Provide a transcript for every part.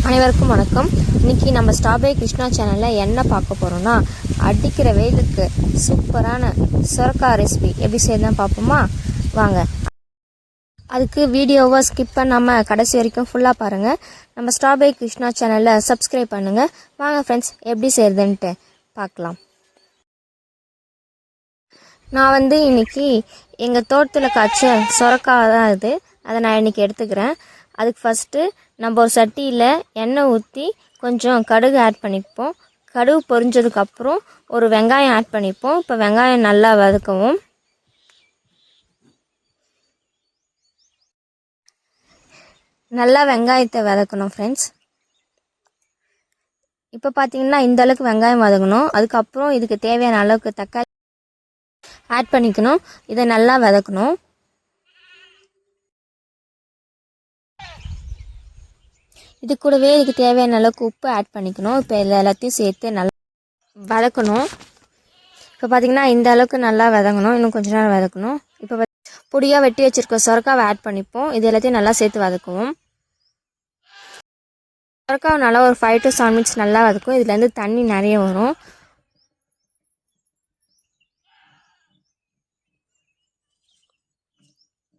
அனைவருக்கும் வணக்கம். இன்றைக்கி நம்ம ஸ்டாபே கிருஷ்ணா சேனலில் என்ன பார்க்க போகிறோன்னா, அடிக்கிற வெயிலுக்கு சூப்பரான சொரக்காய் ரெசிபி எப்படி செய்யலாம் பார்ப்போமா? வாங்க. அதுக்கு வீடியோவை ஸ்கிப் பண்ணாமல் கடைசி வரைக்கும் ஃபுல்லாக பாருங்கள். நம்ம ஸ்டாபே கிருஷ்ணா சேனலில் சப்ஸ்கிரைப் பண்ணுங்கள். வாங்க ஃப்ரெண்ட்ஸ், எப்படி செய்கிறதுன்ட்டு பார்க்கலாம். நான் இன்றைக்கி எங்கள் தோட்டத்தில் காய்ச்ச சொரக்காய் தான் இது. அதை நான் இன்றைக்கி எடுத்துக்கிறேன். அதுக்கு ஃபஸ்ட்டு நம்ம ஒரு சட்டியில் எண்ணெய் ஊற்றி கொஞ்சம் கடுகு ஆட் பண்ணிப்போம். கடுகு பொரிஞ்சதுக்கப்புறம் ஒரு வெங்காயம் ஆட் பண்ணிப்போம். இப்போ வெங்காயம் நல்லா வதக்கவும். நல்லா வெங்காயத்தை வதக்கணும் ஃப்ரெண்ட்ஸ். இப்போ பார்த்தீங்கன்னா இந்தளவுக்கு வெங்காயம் வதக்கணும். அதுக்கப்புறம் இதுக்கு தேவையான அளவுக்கு தக்காளி ஆட் பண்ணிக்கணும். இதை நல்லா வதக்கணும். இது கூடவே இதுக்கு தேவையான அளவுக்கு உப்பு ஆட் பண்ணிக்கணும். இப்போ இதில் எல்லாத்தையும் சேர்த்து நல்லா வதக்கணும். இப்போ பார்த்திங்கன்னா இந்த அளவுக்கு நல்லா வதங்கணும். இன்னும் கொஞ்ச நேரம் வதக்கணும். இப்போ பொடியாக வெட்டி வச்சுருக்க சொரக்காவை ஆட் பண்ணிப்போம். இது எல்லாத்தையும் நல்லா சேர்த்து வதக்குவோம். சொரக்காவை நல்லா ஒரு 5 to 7 minutes நல்லா வதக்கும். இதுலேருந்து தண்ணி நிறைய வரும்.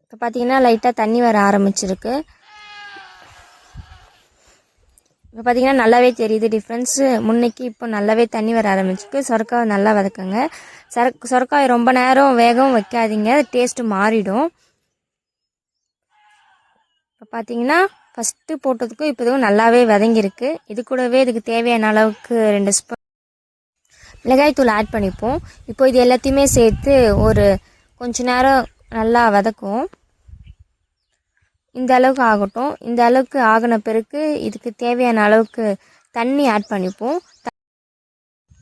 இப்போ பார்த்திங்கன்னா லைட்டாக தண்ணி வர ஆரம்பிச்சிருக்கு. இப்போ பார்த்திங்கன்னா நல்லாவே தெரியுது டிஃப்ரென்ஸு. முன்னைக்கு இப்போ நல்லாவே தண்ணி வர ஆரம்பிச்சிருக்கு. சொரக்காவை நல்லா வதக்குங்க. சொரக்காய் ரொம்ப நேரம் வேகவும் வைக்காதீங்க, டேஸ்ட்டு மாறிடும். இப்போ பார்த்திங்கன்னா ஃபஸ்ட்டு போட்டதுக்கும் இப்போதுக்கும் நல்லாவே வதங்கியிருக்கு. இது கூடவே இதுக்கு தேவையான அளவுக்கு 2 ஸ்பூன் மிளகாய்த்தூள் ஆட் பண்ணிப்போம். இப்போ இது எல்லாத்தையுமே சேர்த்து ஒரு கொஞ்ச நேரம் நல்லா வதக்குவோம். இந்த அளவுக்கு ஆகட்டும். இந்த அளவுக்கு ஆகின பிறகு இதுக்கு தேவையான அளவுக்கு தண்ணி ஆட் பண்ணிப்போம்.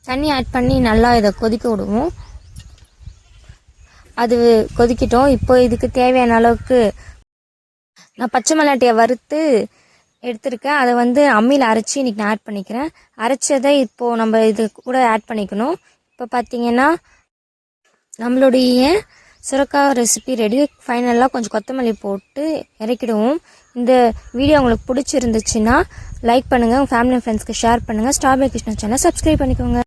தண்ணி ஆட் பண்ணி நல்லா இதை கொதிக்க விடுவோம். அது கொதிக்கட்டும். இப்போ இதுக்கு தேவையான அளவுக்கு நான் பச்சை மிளகாயை வறுத்து எடுத்துருக்கேன். அதை அம்மியில் அரைச்சி இன்றைக்கி நான் ஆட் பண்ணிக்கிறேன். அரைச்சதை இப்போது நம்ம இது கூட ஆட் பண்ணிக்கணும். இப்போ பார்த்திங்கன்னா நம்மளுடைய சொரக்காய் ரெசிபி ரெடி. ஃபைனலாக கொஞ்சம் கொத்தமல்லி போட்டு இறக்கிடுவோம். இந்த வீடியோ உங்களுக்கு பிடிச்சிருந்துச்சுன்னா லைக் பண்ணுங்கள், உங்கள் ஃபேமிலி அண்ட் ஃப்ரெண்ட்ஸ்க்கு ஷேர் பண்ணுங்கள். ஸ்டாபே கிருஷ்ணா சேனலை சப்ஸ்கிரைப் பண்ணிக்கோங்க.